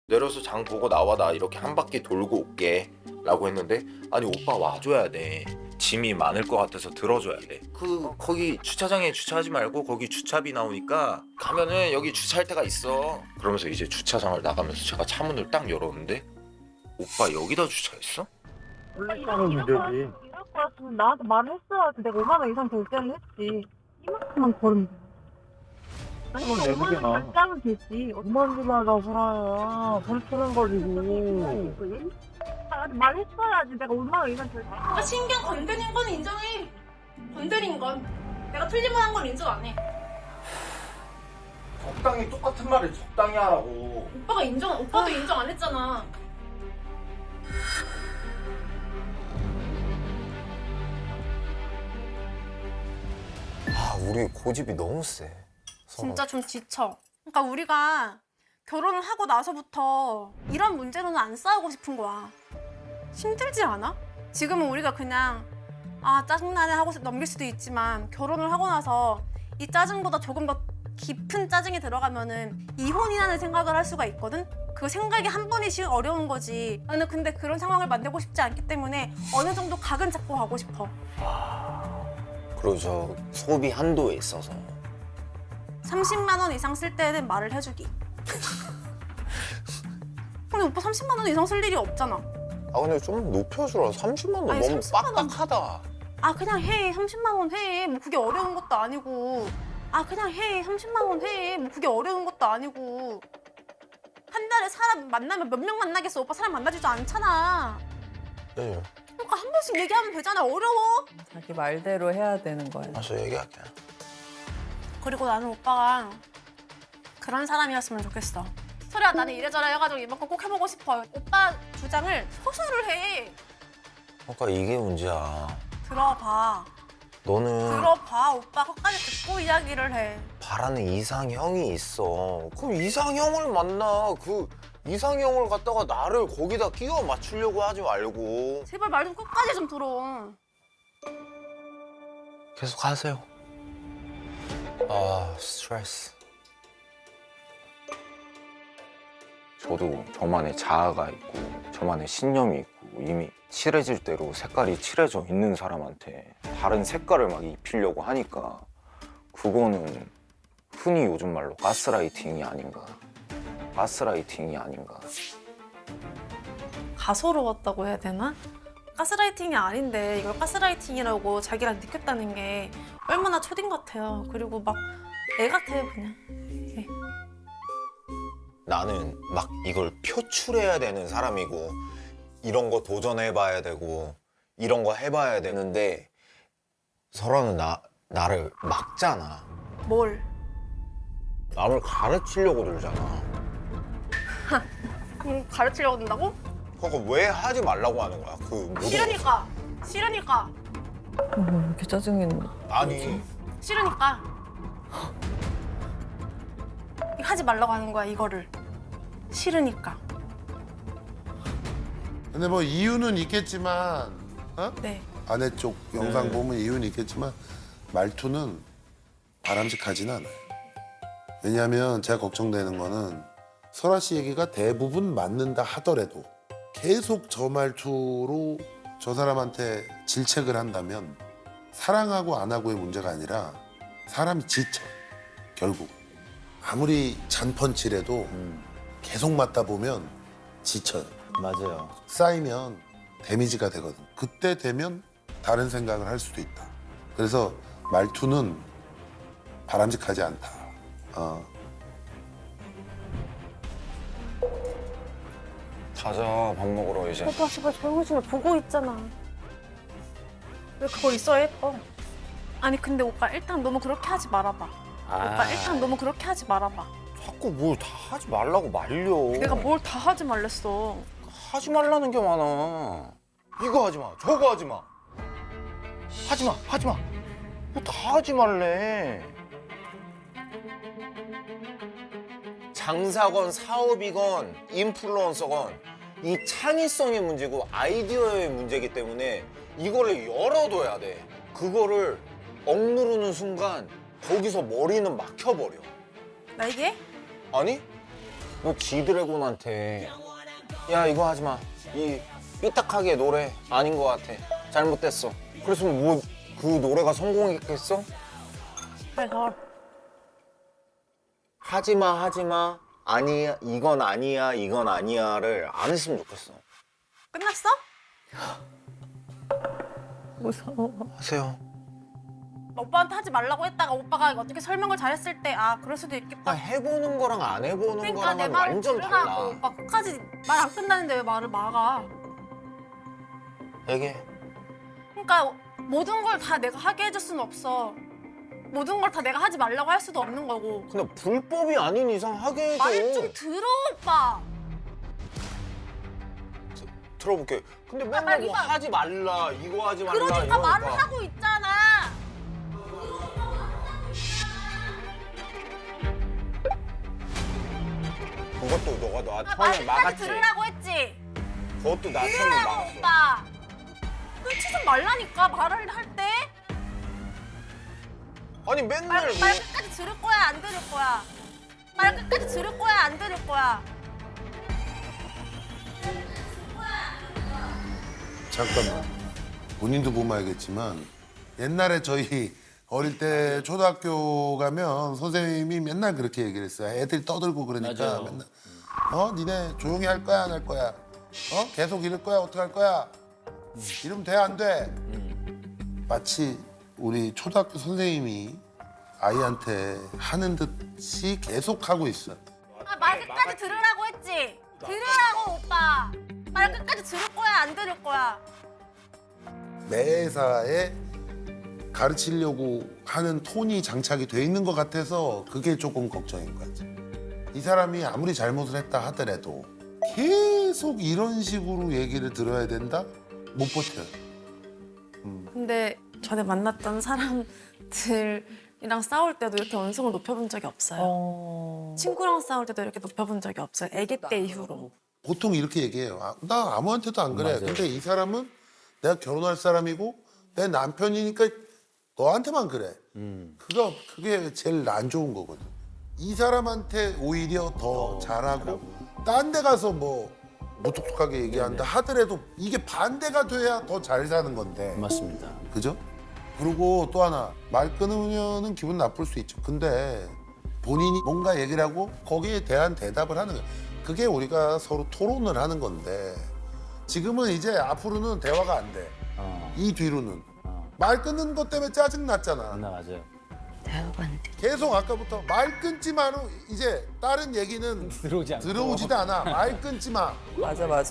내려서 장 보고 나와, 나 이렇게 한 바퀴 돌고 올게 라고 했는데, 아니 오빠 와줘야 돼. 짐이 많을 것 같아서 들어줘야 돼. 거기 주차장에 주차하지 말고 거기 주차비 나오니까 가면은 여기 주차할 데가 있어. 그러면서 이제 주차장을 나가면서 제가 차 문을 딱 열었는데, 오빠 여기다 주차했어? 이런 문제지. 이럴 거 같으면 나한테 말을 했어야지. 내가 5만 원 이상 결제는 했지. 이만큼만 걸으면 돼. 아니, 그건 5만 원 내부잖아. 결제하면 되지. 5만 원마다 살아야 불편한 거리고. 나한테 말했어야지. 내가 5만 원 이상 결제. 아, 신경 건드린 건 인정해. 건드린 건. 내가 틀림만 한 건 인정 안 해. 적당히 똑같은 말을 적당히 하라고. 오빠도 인정 안 했잖아. 우리 고집이 너무 세. 서로. 진짜 좀 지쳐. 그러니까 우리가 결혼을 하고 나서부터 이런 문제로는 안 싸우고 싶은 거야. 힘들지 않아? 지금은 우리가 그냥 짜증나네 하고 넘길 수도 있지만 결혼을 하고 나서 이 짜증보다 조금 더 깊은 짜증이 들어가면은 이혼이라는 생각을 할 수가 있거든? 그 생각이 한 번이 쉬운 어려운 거지. 나는 근데 그런 상황을 만들고 싶지 않기 때문에 어느 정도 각은 잡고 가고 싶어. 그리고 저 소비 한도에 있어서 30만 원 이상 쓸 때는 말을 해주기. 근데 오빠 30만 원 이상 쓸 일이 없잖아. 근데 좀 높여주라. 30만 원 아니, 너무 30만 원. 빡빡하다. 그냥 해. 30만 원 해. 뭐 그게 어려운 것도 아니고. 그냥 해. 30만 원 해. 뭐 그게 어려운 것도 아니고. 한 달에 사람 만나면 몇 명 만나겠어. 오빠 사람 만나지도 않잖아. 네. 그러니까 한 번씩 얘기하면 되잖아. 어려워. 자기 말대로 해야 되는 거야. 알았어, 얘기할게. 그리고 나는 오빠가 그런 사람이었으면 좋겠어. 소리야, 나는 이래저래 해가지고 이번 거 꼭 해보고 싶어. 오빠 주장을 소수를 해. 그러니까 이게 문제야. 들어봐. 너는 들어봐. 오빠 끝까지 듣고 이야기를 해. 바라는 이상형이 있어. 그럼 이상형을 만나. 그 이상형을 갖다가 나를 거기다 끼워 맞추려고 하지 말고. 제발 말 좀 끝까지 좀 들어. 계속 하세요. 스트레스. 저도 저만의 자아가 있고 저만의 신념이 있고 이미 칠해질 대로 색깔이 칠해져 있는 사람한테 다른 색깔을 막 입히려고 하니까 그거는 흔히 요즘 말로 가스라이팅이 아닌가. 가스라이팅이 아닌가. 가소로웠다고 해야 되나? 가스라이팅이 아닌데 이걸 가스라이팅이라고 자기가 느꼈다는 게 얼마나 초딩 같아요. 그리고 막 애 같아요, 그냥. 나는 막 이걸 표출해야 되는 사람이고 이런 거 도전해봐야 되고 이런 거 해봐야 되는데 설아는 나를 막잖아. 뭘? 남을 가르치려고 들잖아. 가르치려고 든다고? 그러니까 왜 하지 말라고 하는 거야? 그 모든 싫으니까. 싫으니까. 왜 이렇게 짜증이 나? 아니 싫으니까. 이거 하지 말라고 하는 거야, 이거를. 싫으니까. 근데 뭐 이유는 있겠지만 네. 아내 쪽 영상 보면 이유는 있겠지만 말투는 바람직하진 않아요. 왜냐하면 제가 걱정되는 거는 설아 씨 얘기가 대부분 맞는다 하더라도 계속 저 말투로 저 사람한테 질책을 한다면 사랑하고 안 하고의 문제가 아니라 사람이 지쳐 결국 아무리 잔펀치라도 계속 맞다 보면 지쳐요. 맞아요. 쌓이면 데미지가 되거든. 그때 되면 다른 생각을 할 수도 있다. 그래서 말투는 바람직하지 않다. 가자 밥 먹으러 이제. 오빠 제발 조용히 좀 해. 보고 있잖아. 왜 그거 있어야 예뻐? 아니 근데 오빠 일단 너무 그렇게 하지 말아봐. 오빠 일단 너무 그렇게 하지 말아봐. 자꾸 뭘 다 하지 말라고 말려. 내가 뭘 다 하지 말랬어. 하지 말라는 게 많아. 이거 하지 마, 저거 하지 마. 하지 마, 하지 마. 뭐 다 하지 말래. 장사건 사업이건 인플루언서건 이 창의성의 문제고 아이디어의 문제이기 때문에 이거를 열어둬야 돼. 그거를 억누르는 순간 거기서 머리는 막혀버려. 나 이게? 아니? 너 지드래곤한테 야 이거 하지 마. 이 삐딱하게 노래 아닌 것 같아. 잘못됐어. 그래서 뭐 그 노래가 성공했겠어? 그래서 하지마 아니야 이건 아니야를 안 했으면 좋겠어. 끝났어? 무서워. 하세요. 오빠한테 하지 말라고 했다가 오빠가 어떻게 설명을 잘했을 때 아 그럴 수도 그러니까 있겠다. 해보는 거랑 안 해보는 그러니까 내 거랑은 말을 완전 들으라고. 달라. 오빠 끝까지 말 안 끝나는데 왜 말을 막아? 얘기해. 그러니까 모든 걸 다 내가 하게 해줄 수는 없어. 모든 걸 다 내가 하지 말라고 할 수도 없는 거고. 근데 불법이 아닌 이상 하게 해줘. 말 좀 들어 오빠. 들어볼게. 근데 맨날 빨리 뭐 빨리. 하지 말라 이거 하지 말라 그러니까 이러니까. 말을 하고 있잖아. 그것도 너가 나 아, 처음에 말까지 막았지. 들으라고 했지. 그것도 나 처음에 들으라고 막았어. 오빠. 끊지 좀 말라니까 말을 할 때. 아니 맨날 뭐 말 끝까지 들을 거야 안 들을 거야. 말 끝까지 들을 거야 안 들을 거야. 잠깐만. 본인도 보면 알겠지만 옛날에 저희 어릴 때 초등학교 가면 선생님이 맨날 그렇게 얘기를 했어요. 애들이 떠들고 그러니까 맨날 니네 조용히 할 거야 안 할 거야? 계속 이럴 거야 어떻게 할 거야? 이러면 돼 안 돼? 마치 우리 초등학교 선생님이 아이한테 하는 듯이 계속 하고 있어. 아, 말 끝까지 들으라고 했지. 들으라고 오빠. 말 끝까지 들을 거야 안 들을 거야. 매사에 가르치려고 하는 톤이 장착이 돼 있는 것 같아서 그게 조금 걱정인 거지. 이 사람이 아무리 잘못을 했다 하더라도 계속 이런 식으로 얘기를 들어야 된다? 못 버텨요. 근데 전에 만났던 사람들이랑 싸울 때도 이렇게 언성을 높여본 적이 없어요. 친구랑 싸울 때도 이렇게 높여본 적이 없어요. 아기 때 이후로. 보통 이렇게 얘기해요. 나 아무한테도 안 그래. 근데 이 사람은 내가 결혼할 사람이고 내 남편이니까 너한테만 그래. 그게 제일 안 좋은 거거든. 이 사람한테 오히려 더 잘하고 딴 데 가서 뭐 무뚝뚝하게 얘기한다 하더라도 이게 반대가 돼야 더 잘 사는 건데. 맞습니다. 그죠? 그리고 또 하나 말 끊으면은 기분 나쁠 수 있죠. 근데 본인이 뭔가 얘기를 하고 거기에 대한 대답을 하는 거예요. 그게 우리가 서로 토론을 하는 건데 지금은 이제 앞으로는 대화가 안 돼. 이 뒤로는 말 끊는 것 때문에 짜증 났잖아. 나 맞아요. 대화가 안 돼. 계속 아까부터 말 끊지 마로 이제 다른 얘기는 들어오지 않고. 들어오지도 않아. 말 끊지 마. 맞아.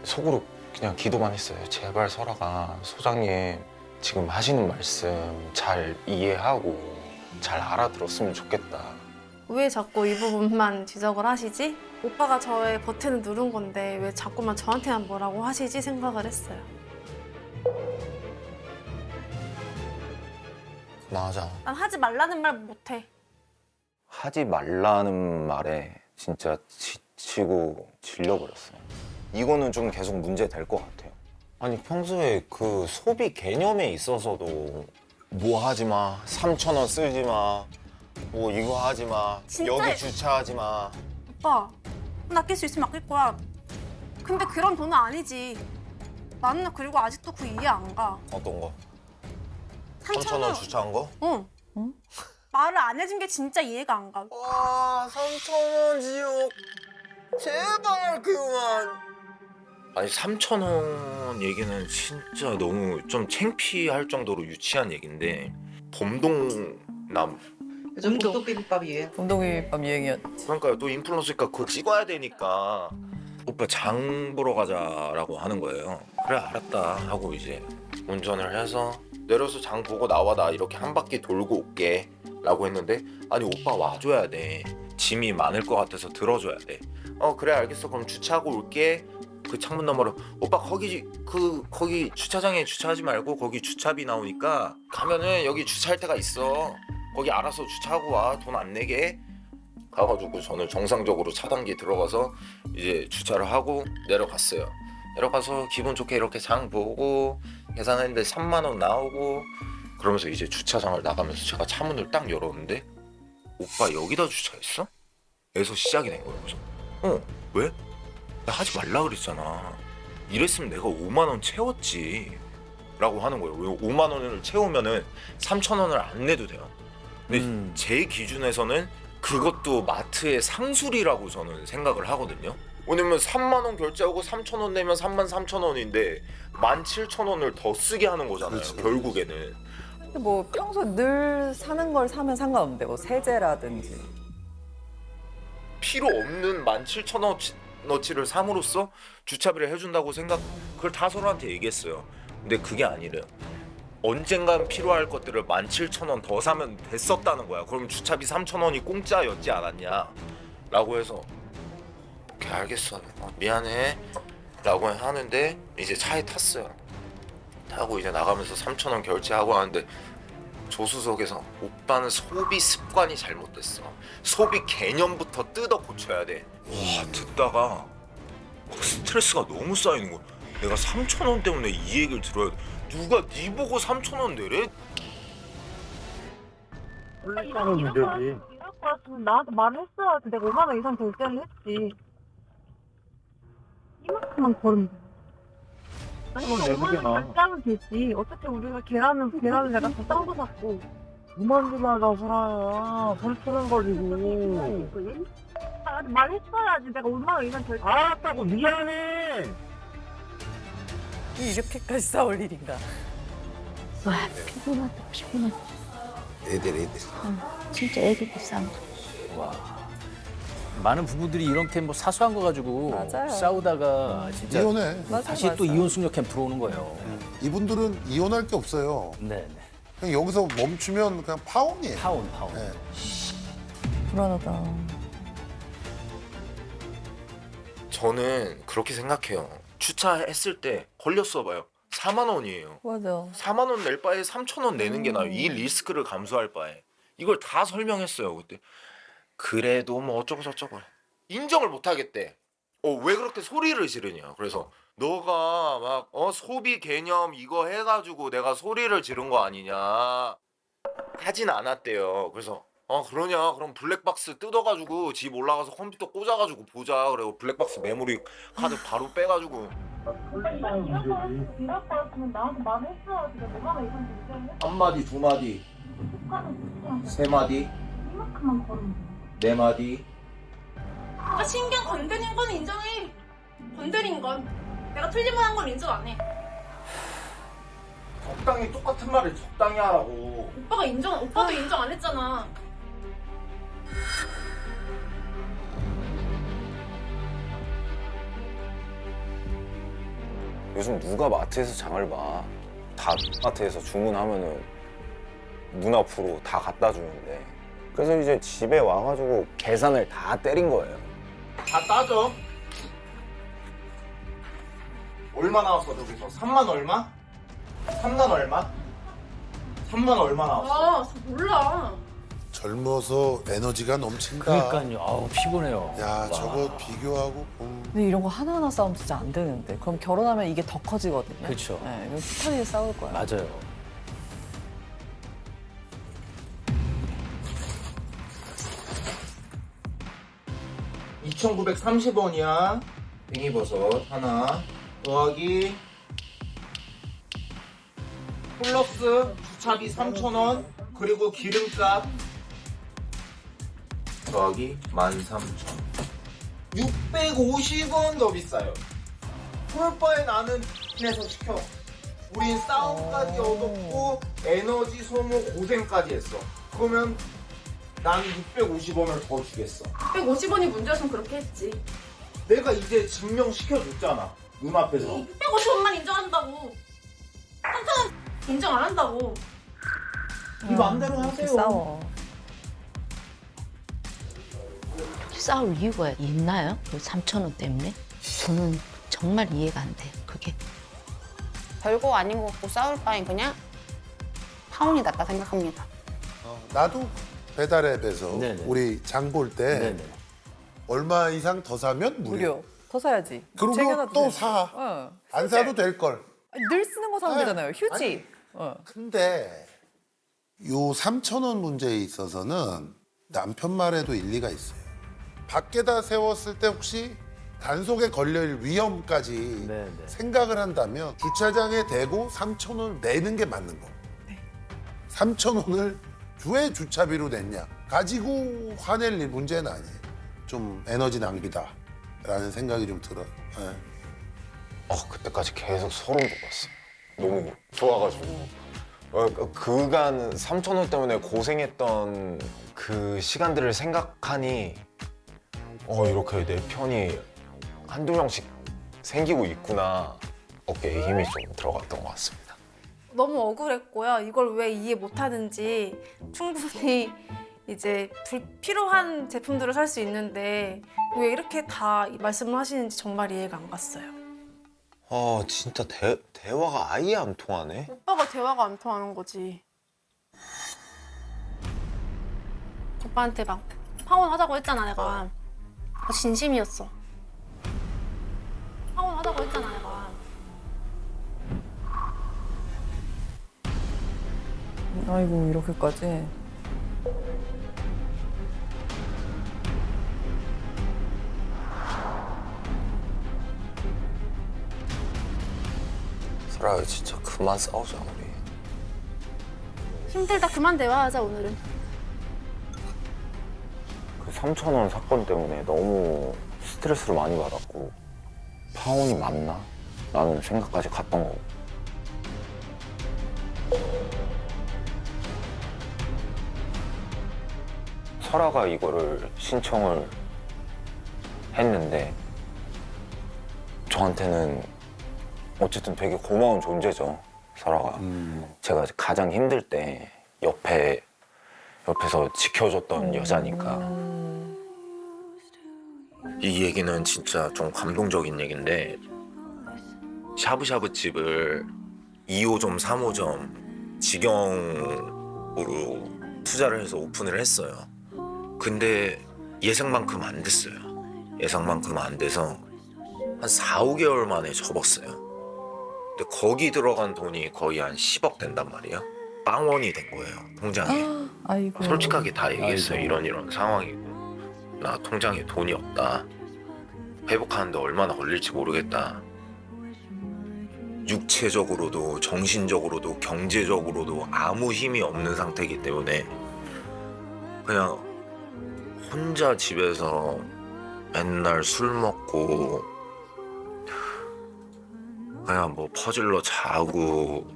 속으로 그냥 기도만 했어요. 제발 설아가 소장님 지금 하시는 말씀 잘 이해하고 잘 알아들었으면 좋겠다. 왜 자꾸 이 부분만 지적을 하시지? 오빠가 저의 버튼을 누른 건데 왜 자꾸만 저한테만 뭐라고 하시지 생각을 했어요. 맞아. 난 하지 말라는 말 못해. 하지 말라는 말에 진짜 지치고 질려버렸어요. 이거는 좀 계속 문제 될 것 같아요. 아니 평소에 그 소비 개념에 있어서도 뭐 하지 마, 3,000원 쓰지 마, 뭐 이거 하지 마, 진짜 여기 주차하지 마. 오빠, 돈 아낄 수 있으면 아낄 거야. 근데 그런 돈은 아니지. 나는 그리고 아직도 그 이해 안 가. 어떤 거? 3,000원. 3,000원 주차한 거? 응. 말을 안 해준 게 진짜 이해가 안 가. 와 3,000원 지옥. 제발 그만. 아니 3,000원 얘기는 진짜 너무 좀 창피할 정도로 유치한 얘기인데 범동남 요즘 고독 비빔밥이에요. 운동비빔밥 유행이었지. 그러니까 또 인플루언서니까 그거 찍어야 되니까 오빠 장 보러 가자라고 하는 거예요. 그래 알았다 하고 이제 운전을 해서 내려서 장 보고 나와 나 이렇게 한 바퀴 돌고 올게 라고 했는데 아니 오빠 와줘야 돼. 짐이 많을 것 같아서 들어줘야 돼. 그래 알겠어 그럼 주차하고 올게. 그 창문 너머로 오빠 거기 주차장에 주차하지 말고 거기 주차비 나오니까 가면은 여기 주차할 데가 있어. 거기 알아서 주차하고 와. 돈 안 내게. 가가지고 저는 정상적으로 차단기 들어가서 이제 주차를 하고 내려갔어요. 내려가서 기분 좋게 이렇게 장 보고 계산했는데 3만 원 나오고 그러면서 이제 주차장을 나가면서 제가 차문을 딱 열었는데 오빠 여기다 주차했어? 에서 시작이 된 거예요. 그래서 왜? 나 하지 말라 그랬잖아. 이랬으면 내가 5만 원 채웠지 라고 하는 거예요. 왜 5만 원을 채우면은 3천 원을 안 내도 돼요. 근데 제 기준에서는 그것도 마트의 상술이라고 저는 생각을 하거든요. 왜냐면 3만 원 결제하고 3천 원 내면 3만 3천 원인데 17,000원을 더 쓰게 하는 거잖아요. 그렇죠. 결국에는. 근데 뭐 평소 늘 사는 걸 사면 상관없는데 뭐 세제라든지. 필요 없는 17,000원어치를 삼으로써 주차비를 해준다고 그걸 다 서로한테 얘기했어요. 근데 그게 아니래요. 언젠간 필요할 것들을 17,000원 더 사면 됐었다는 거야. 그럼 주차비 3,000원이 공짜였지 않았냐? 라고 해서 오케이 알겠어. 미안해. 라고 하는데 이제 차에 탔어요. 타고 이제 나가면서 3,000원 결제하고 하는데 조수석에서 오빠는 소비 습관이 잘못됐어. 소비 개념부터 뜯어 고쳐야 돼. 와 듣다가 막 스트레스가 너무 쌓이는 거야. 내가 3,000원 때문에 이 얘기를 들어야 돼. 누가 네 보고 3,000원 내래? 이런 이럴 거였으면 나한테 말을 했어야지. 내가 5만 원 이상 결제는 했지. 이만큼만 걸으면 돼. 아니 5만 원 결제하면 되지. 어차피 우리가 계란을 내가 더 싼 거 샀고. 그만 좀 하자, 설아야. 설프는 거리고. 나한테 말했어야지. 내가 5만 원 이상 결제. 알았다고, 미안해. 이렇게까지 싸울 일인가? 와 피곤하다 피곤하다. 애들. 진짜 애기들 싸움. 많은 부부들이 이렇게 뭐 사소한 거 가지고 맞아요. 싸우다가 진짜 이혼해. 맞아, 다시 또 맞아. 이혼 숙녀 캠 들어오는 거예요. 이분들은 이혼할 게 없어요. 네. 그냥 여기서 멈추면 그냥 파혼이에요. 파혼. 네. 불안하다. 저는 그렇게 생각해요. 주차했을 때 걸렸어 봐요. 4만 원이에요. 맞아. 4만 원 낼 바에 3,000원 내는 게 나아요. 이 리스크를 감수할 바에. 이걸 다 설명했어요 그때. 그래도 뭐 어쩌고 저쩌고 인정을 못 하겠대. 왜 그렇게 소리를 지르냐. 그래서 너가 막 소비 개념 이거 해가지고 내가 소리를 지른 거 아니냐 하진 않았대요. 그래서 그러냐 그럼 블랙박스 뜯어가지고 집 올라가서 컴퓨터 꽂아가지고 보자. 그리고 블랙박스 메모리 카드 바로 빼가지고 이럴 거였으면 나한테 말을 했어야지. 내가 5만 원 이상 결제는 했지. 한마디, 두 마디, 세 마디, 이만큼만 걸으면 돼. 네 마디. 내가 신경 건드린 건 인정해. 건드린 건. 내가 틀리면 건 인정 안 해. 적당히 똑같은 말을 적당히 하라고. 오빠도 인정 안 했잖아. 요즘 누가 마트에서 장을 봐. 다 마트에서 주문하면은 문 앞으로 다 갖다 주는데. 그래서 이제 집에 와가지고 계산을 다 때린 거예요. 다 따져. 얼마 나왔어 저기서? 3만 얼마? 3만 얼마? 3만 얼마 나왔어? 몰라. 젊어서 에너지가 넘친다. 그러니까요. 아우 피곤해요. 야, 저거 비교하고 근데 이런 거 하나하나 싸우면 진짜 안 되는데. 그럼 결혼하면 이게 더 커지거든요. 그쵸. 네, 이거 스타일에 싸울 거야. 맞아요. (2,930원이야) 뱅이버섯 하나 더하기 플러스 주차비 3,000원 그리고 기름값 더하기 13,000원 650원 더 비싸요. 그럴 바에 나는 해서 시켜. 우린 싸움까지 얻었고 에너지 소모 고생까지 했어. 그러면 난 650원을 더 주겠어. 150원이 문제였으면 그렇게 했지. 내가 이제 증명시켜줬잖아. 눈앞에서. 650원만 인정한다고. 3,000원 인정 안 한다고. 이 맘대로 하세요. 싸워. 싸울 이유가 있나요? 그 3,000원 때문에? 저는 정말 이해가 안 돼요. 그게. 별거 아닌 거 갖고 싸울 바엔 그냥 파혼이 낫다 생각합니다. 나도 배달앱에서 네네. 우리 장 볼 때 네네. 얼마 이상 더 사면 무료. 무료. 더 사야지. 그리고 쟁여놔도 또 되잖아. 사. 안 사도 될 걸. 늘 쓰는 거 사면 되잖아요. 휴지. 근데 요 3,000원 문제에 있어서는 남편 말에도 일리가 있어요. 밖에다 세웠을 때 혹시 단속에 걸릴 위험까지 생각을 한다면 주차장에 대고 3,000원을 내는 게 맞는 거. 3,000원을 왜 주차비로 냈냐. 가지고 화낼 일 문제는 아니에요. 좀 에너지 낭비다라는 생각이 좀 들어요. 네. 그때까지 계속 소름 돋았어. 너무 좋아가지고. 그간 3,000원 때문에 고생했던 그 시간들을 생각하니 이렇게 내 편이 한두 명씩 생기고 있구나. 어깨에 힘이 좀 들어갔던 것 같습니다. 너무 억울했고요. 이걸 왜 이해 못하는지 충분히 이제 불필요한 제품들을 살 수 있는데 왜 이렇게 다 말씀을 하시는지 정말 이해가 안 갔어요. 진짜 대화가 아예 안 통하네. 오빠가 대화가 안 통하는 거지. 오빠한테 막 파혼하자고 했잖아 내가. 진심이었어. 파혼하자고 했잖아 내가. 아이고 이렇게까지. 설아야 진짜 그만 싸우자 우리. 힘들다 그만 대화하자 오늘은. 그 3,000원 사건 때문에 너무 스트레스를 많이 받았고 파혼이 맞나? 라는 생각까지 갔던 거고. 설아가 이거를 신청을 했는데 저한테는 어쨌든 되게 고마운 존재죠, 설아가. 제가 가장 힘들 때 옆에서 지켜줬던 여자니까. 이 얘기는 진짜 좀 감동적인 얘기인데 샤브샤브 집을 2호점, 3호점 직영으로 투자를 해서 오픈을 했어요. 근데 예상만큼 안 됐어요. 예상만큼 안 돼서 한 4, 5개월 만에 접었어요. 근데 거기 들어간 돈이 거의 한 10억 된단 말이에요. 빵원이 된 거예요, 통장에. 아이고. 솔직하게 다 얘기했어요. 이런 상황이고 나 통장에 돈이 없다. 회복하는데 얼마나 걸릴지 모르겠다. 육체적으로도 정신적으로도 경제적으로도 아무 힘이 없는 상태이기 때문에 그냥 혼자 집에서 맨날 술 먹고 그냥 뭐 퍼질러 자고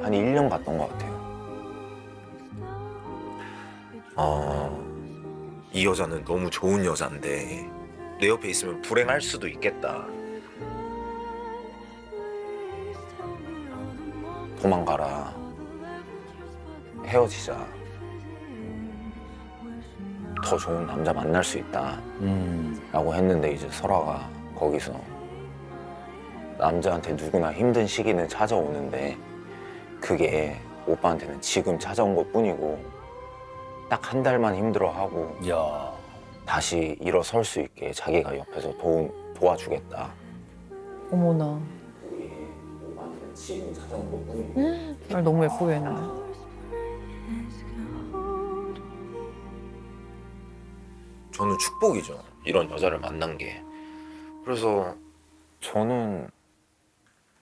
한 1년 갔던 것 같아요. 이 여자는 너무 좋은 여잔데 내 옆에 있으면 불행할 수도 있겠다. 도망가라. 헤어지자. 더 좋은 남자 만날 수 있다. 라고 했는데 이제 설아가 거기서 남자한테 누구나 힘든 시기는 찾아오는데 그게 오빠한테는 지금 찾아온 것 뿐이고 딱 한 달만 힘들어하고 다시 일어설 수 있게 자기가 옆에서 도와주겠다. 어머나. 지금 찾아온 것 뿐이고 날 너무 예쁘게 했네. 저는 축복이죠. 이런 여자를 만난 게. 그래서 저는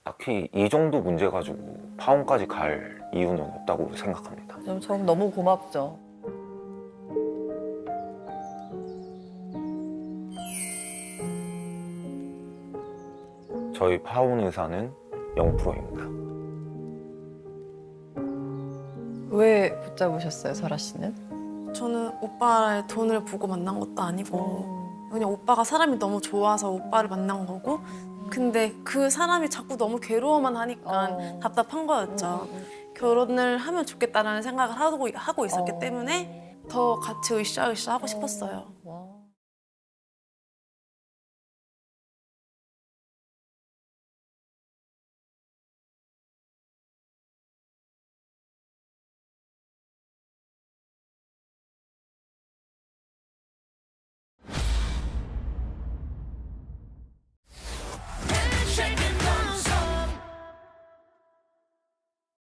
딱히 이 정도 문제 가지고 파혼까지 갈 이유는 없다고 생각합니다. 전 너무 고맙죠. 저희 파혼 의사는 0%입니다. 왜 붙잡으셨어요, 설아 씨는? 저는 오빠의 돈을 보고 만난 것도 아니고 그냥 오빠가 사람이 너무 좋아서 오빠를 만난 거고 근데 그 사람이 자꾸 너무 괴로워만 하니까 답답한 거였죠. 결혼을 하면 좋겠다라는 생각을 하고 있었기 때문에 더 같이 으쌰으쌰 하고 싶었어요. 와.